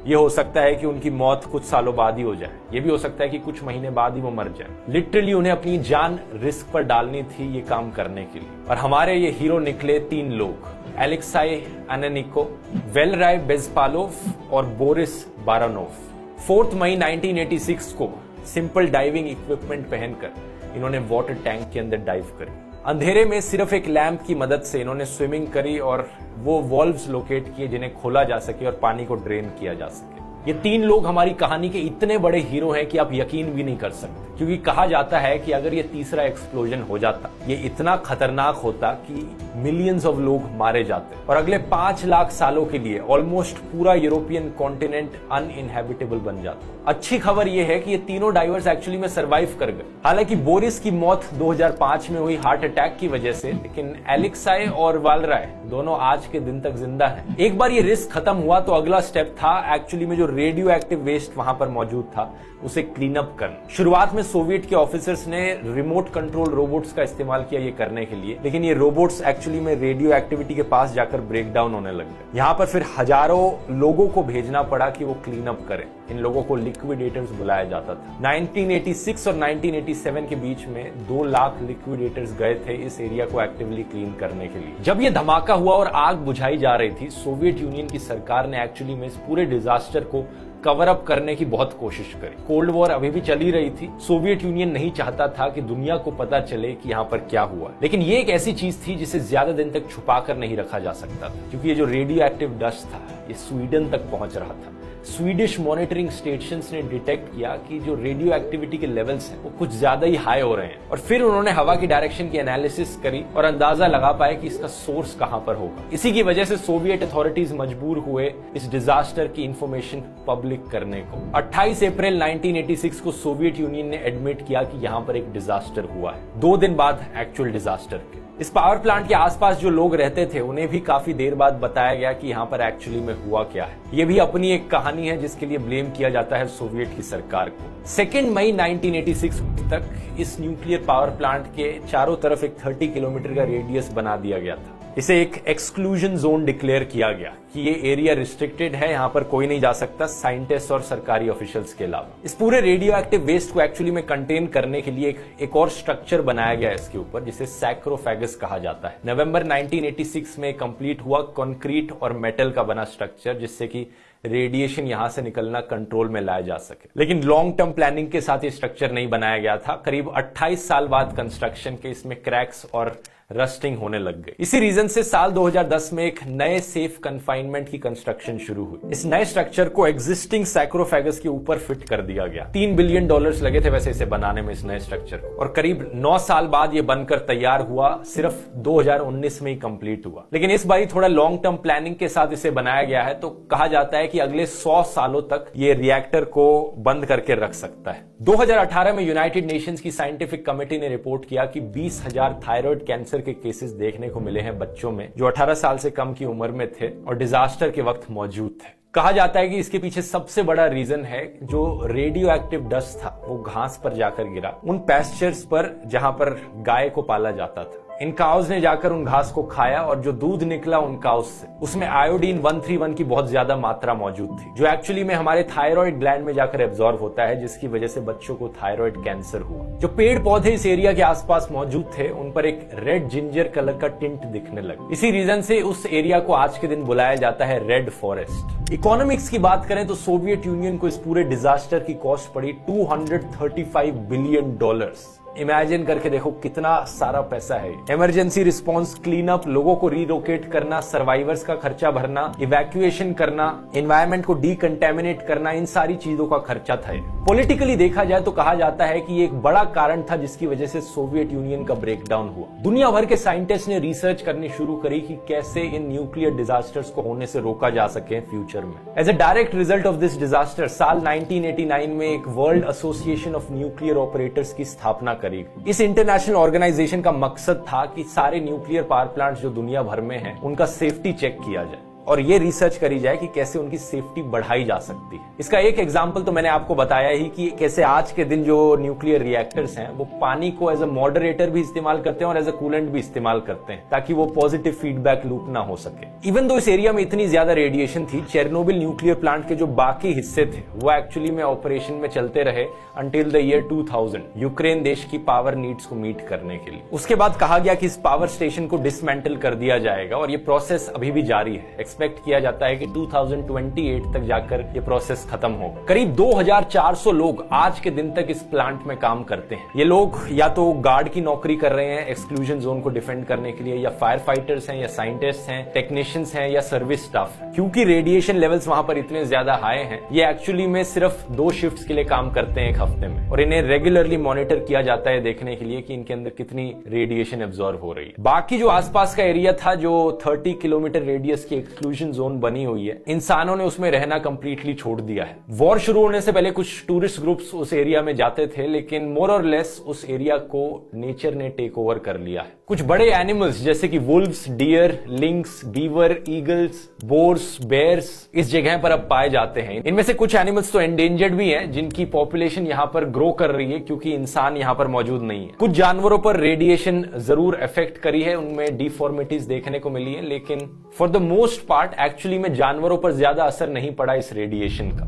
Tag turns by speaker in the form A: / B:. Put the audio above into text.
A: ये हो सकता है कि उनकी मौत कुछ सालों बाद ही हो जाए, ये भी हो सकता है कि कुछ महीने बाद ही वो मर जाए। लिटरली उन्हें अपनी जान रिस्क पर डालनी थी ये काम करने के लिए। और हमारे ये हीरो निकले 3 लोग, एलेक्साई अनेनिको, वेलराय बेज़पालोव और बोरिस बारानोव। 4 मई 1986 को सिंपल डाइविंग इक्विपमेंट पहनकर इन्होंने वाटर टैंक के अंदर डाइव करी। अंधेरे में सिर्फ एक लैंप की मदद से इन्होंने स्विमिंग करी और वो वॉल्व्स लोकेट किए जिन्हें खोला जा सके और पानी को ड्रेन किया जा सके। ये 3 लोग हमारी कहानी के इतने बड़े हीरो हैं कि आप यकीन भी नहीं कर सकते, क्योंकि कहा जाता है कि अगर ये तीसरा एक्सप्लोजन हो जाता, ये इतना खतरनाक होता कि मिलियंस ऑफ लोग मारे जाते और अगले 5 लाख सालों के लिए ऑलमोस्ट पूरा यूरोपियन कॉन्टिनेंट अनइनहेबिटेबल बन जाता। अच्छी खबर यह है कि ये तीनों डाइवर्स एक्चुअली में सरवाइव कर गए। हालांकि बोरिस की मौत 2005 में हुई हार्ट अटैक की वजह से, लेकिन एलेक्साई और वालराय दोनों आज के दिन तक जिंदा हैं। एक बार ये रिस्क खत्म हुआ तो अगला स्टेप था एक्चुअली में जो रेडियो एक्टिव वेस्ट वहां पर मौजूद था उसे क्लीन अप करना। शुरुआत में सोवियत के ऑफिसर्स ने रिमोट कंट्रोल रोबोट्स का इस्तेमाल किया ये करने के लिए, लेकिन ये रोबोट्स एक्चुअली में रेडियो एक्टिविटी के पास जाकर ब्रेक डाउन होने लग गए। यहाँ पर फिर हजारों लोगों को भेजना पड़ा कि वो क्लीन अप करें। इन लोगों को लिक्विडेटर्स बुलाया जाता था। 1986 और 1987 के बीच में 2 लाख लिक्विडेटर्स गए थे इस एरिया को एक्टिवली क्लीन करने के लिए। जब ये धमाका हुआ और आग बुझाई जा रही थी, सोवियत यूनियन की सरकार ने एक्चुअली में इस पूरे डिजास्टर को कवर अप करने की बहुत कोशिश करी। कोल्ड वॉर अभी भी चली रही थी। सोवियत यूनियन नहीं चाहता था कि दुनिया को पता चले कि यहाँ पर क्या हुआ, लेकिन ये एक ऐसी चीज थी जिसे ज्यादा दिन तक छुपा कर नहीं रखा जा सकता था, क्योंकि ये जो रेडियो एक्टिव डस्ट था ये स्वीडन तक पहुंच रहा था। स्वीडिश मॉनिटरिंग स्टेशंस ने डिटेक्ट किया कि जो रेडियो एक्टिविटी के लेवल्स हैं वो कुछ ज्यादा ही हाई हो रहे हैं, और फिर उन्होंने हवा की डायरेक्शन की एनालिसिस करी और अंदाजा लगा पाए कि इसका सोर्स कहां पर होगा। इसी की वजह से सोवियत अथॉरिटीज मजबूर हुए इस डिजास्टर की इंफॉर्मेशन पब्लिक करने को। 28 अप्रैल 1986 को सोवियत यूनियन ने एडमिट किया कि यहां पर एक डिजास्टर हुआ है, 2 दिन बाद एक्चुअल डिजास्टर के। इस पावर प्लांट के आसपास जो लोग रहते थे उन्हें भी काफी देर बाद बताया गया कि यहाँ पर एक्चुअली में हुआ क्या है। ये भी अपनी एक कहानी है जिसके लिए ब्लेम किया जाता है सोवियत की सरकार को। 2 मई 1986 तक इस न्यूक्लियर पावर प्लांट के चारों तरफ एक 30 किलोमीटर का रेडियस बना दिया गया था। इसे एक एक्सक्लूजन जोन डिक्लेयर किया गया कि ये एरिया रिस्ट्रिक्टेड है, यहाँ पर कोई नहीं जा सकता साइंटिस्ट और सरकारी ऑफिशियल्स के अलावा। इस पूरे रेडियो एक्टिव वेस्ट को एक्चुअली में कंटेन करने के लिए एक और स्ट्रक्चर बनाया गया इसके ऊपर, जिसे सैक्रोफेगस कहा जाता है। नवंबर 1986 में कंप्लीट हुआ कंक्रीट और मेटल का बना स्ट्रक्चर, जिससे कि रेडिएशन यहां से निकलना कंट्रोल में लाया जा सके। लेकिन लॉन्ग टर्म प्लानिंग के साथ ये स्ट्रक्चर नहीं बनाया गया था। करीब 28 साल बाद कंस्ट्रक्शन के इसमें क्रैक्स और रस्टिंग होने लग गई। इसी रीजन से साल 2010 में एक नए सेफ कन्फाइनमेंट की कंस्ट्रक्शन शुरू हुई। इस नए स्ट्रक्चर को एग्जिस्टिंग सैक्रोफेगस के ऊपर फिट कर दिया गया। $3 बिलियन लगे थे वैसे इसे बनाने में, इस नए स्ट्रक्चर को, और करीब 9 साल बाद ये बनकर तैयार हुआ। सिर्फ 2019 में ही कंप्लीट हुआ। लेकिन इस बार थोड़ा लॉन्ग टर्म प्लानिंग के साथ इसे बनाया गया है, तो कहा जाता है कि अगले 100 सालों तक ये रिएक्टर को बंद करके रख सकता है। 2018 में यूनाइटेड नेशंस की साइंटिफिक कमेटी ने रिपोर्ट किया कि 20,000 थायराइड कैंसर के केसेस देखने को मिले हैं बच्चों में जो 18 साल से कम की उम्र में थे और डिजास्टर के वक्त मौजूद थे। कहा जाता है कि इसके पीछे सबसे बड़ा रीजन है जो रेडियो एक्टिव डस्ट था वो घास पर जाकर गिरा, उन पैस्चर्स पर जहां पर गाय को पाला जाता था। इन काउज ने जाकर उन घास को खाया और जो दूध निकला उन काउज से, उसमें आयोडीन 131 की बहुत ज्यादा मात्रा मौजूद थी, जो एक्चुअली में हमारे थायराइड ग्लैंड में जाकर एब्जॉर्ब होता है, जिसकी वजह से बच्चों को थायराइड कैंसर हुआ। जो पेड़ पौधे इस एरिया के आसपास मौजूद थे उन पर एक रेड जिंजर कलर का टिंट दिखने लगा। इसी रीजन से उस एरिया को आज के दिन बुलाया जाता है रेड फॉरेस्ट। इकोनॉमिक्स की बात करें तो सोवियत यूनियन को इस पूरे डिजास्टर की कॉस्ट पड़ी $235 बिलियन। इमेजिन करके देखो कितना सारा पैसा है। इमरजेंसी रिस्पांस, क्लीन अप, लोगों को रीलोकेट करना, सर्वाइवर्स का खर्चा भरना, इवैक्यूएशन करना, एनवायरनमेंट को डीकंटेमिनेट करना, इन सारी चीजों का खर्चा था। पॉलिटिकली देखा जाए तो कहा जाता है कि ये एक बड़ा कारण था जिसकी वजह से सोवियत यूनियन का ब्रेकडाउन हुआ। दुनिया भर के साइंटिस्ट ने रिसर्च करनी शुरू करी कि कैसे इन न्यूक्लियर डिजास्टर्स को होने से रोका जा सके फ्यूचर में। As a direct result of this disaster साल 1989 में एक world association of nuclear operators की स्थापना करी। इस इंटरनेशनल ऑर्गेनाइजेशन का मकसद था कि सारे न्यूक्लियर पावर प्लांट्स जो दुनिया भर में हैं उनका सेफ्टी चेक किया जाए। और ये रिसर्च करी जाए कि कैसे उनकी सेफ्टी बढ़ाई जा सकती है। इसका एक एग्जांपल तो मैंने आपको बताया ही कि कैसे आज के दिन जो न्यूक्लियर रिएक्टर्स हैं वो पानी को एज अ मॉडरेटर भी इस्तेमाल करते हैं और एज अ कूलेंट भी इस्तेमाल करते हैं ताकि वो पॉजिटिव फीडबैक लूप ना हो सके। इवन दो इस एरिया में इतनी ज्यादा रेडिएशन थी, चेरनोबिल न्यूक्लियर प्लांट के जो बाकी हिस्से थे वो एक्चुअली में ऑपरेशन में चलते रहे अंटिल द ईयर 2000 यूक्रेन देश की पावर नीड्स को मीट करने के लिए। उसके बाद कहा गया कि इस पावर स्टेशन को डिसमेंटल कर दिया जाएगा और ये प्रोसेस अभी भी जारी है। एक्सपेक्ट किया जाता है कि 2028 तक जाकर ये प्रोसेस खत्म होगा। करीब 2400 लोग आज के दिन तक इस प्लांट में काम करते हैं। ये लोग या तो गार्ड की नौकरी कर रहे हैं एक्सक्लूजन जोन को डिफेंड करने के लिए, या फायर फाइटर्स हैं, या साइंटिस्ट हैं, टेक्नीशियंस हैं, या सर्विस स्टाफ है। क्योंकि रेडिएशन लेवल्स वहां पर इतने ज्यादा हाई हैं, ये एक्चुअली में सिर्फ 2 शिफ्ट्स के लिए काम करते हैं एक हफ्ते में और इन्हें रेगुलरली मॉनिटर किया जाता है देखने के लिए कि इनके अंदर कितनी रेडिएशन एब्जॉर्ब हो रही है। बाकी जो आसपास का एरिया था जो 30 किलोमीटर रेडियस की एक्सक्लूजन जोन बनी हुई है, इंसानों ने उसमें रहना कंप्लीटली छोड़ दिया है। वॉर शुरू होने से पहले कुछ टूरिस्ट ग्रुप्स उस एरिया में जाते थे, लेकिन मोर और लेस उस एरिया को नेचर ने टेक ओवर कर लिया है। कुछ बड़े एनिमल्स जैसे कि wolves, deer, lynx, beaver, eagles, boars, bears इस जगह पर अब पाए जाते हैं। इनमें से कुछ एनिमल्स तो एंडेंजर्ड भी हैं जिनकी पॉपुलेशन यहाँ पर ग्रो कर रही है क्योंकि इंसान यहाँ पर मौजूद नहीं है। कुछ जानवरों पर रेडिएशन जरूर इफेक्ट करी है, उनमें डिफॉर्मिटीज देखने को मिली है, लेकिन for the most part actually में जानवरों पर ज्यादा असर नहीं पड़ा इस रेडिएशन का।